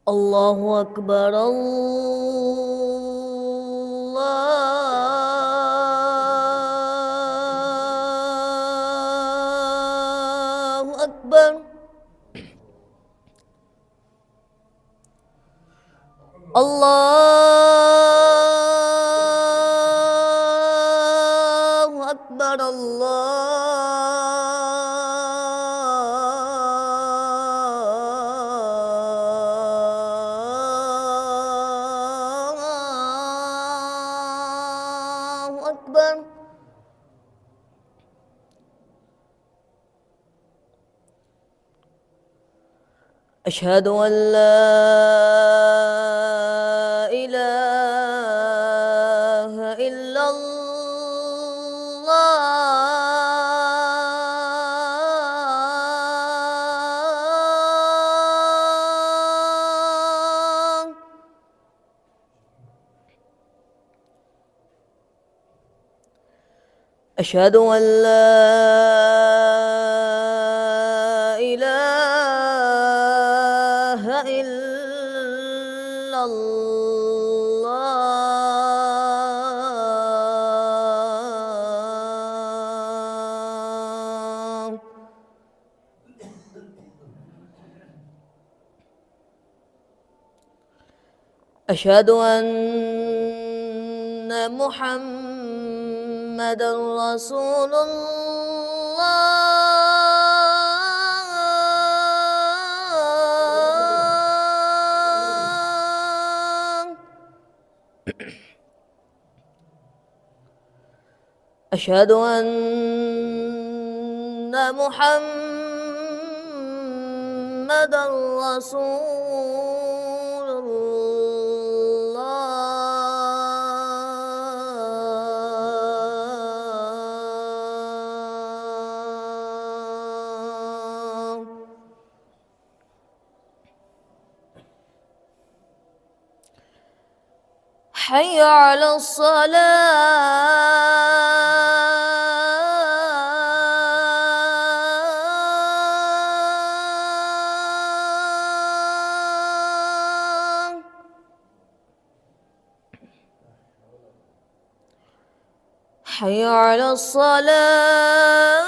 الله أكبر الله أكبر. الله أكبر. الله أكبر. أشهد أن لا إله إلا الله. أشهد أن لا إله إلا الله. أشهد أن محمد رسول الله. أشهد أن محمد رسول الله. حي على الصلاة. حي على الصلاة.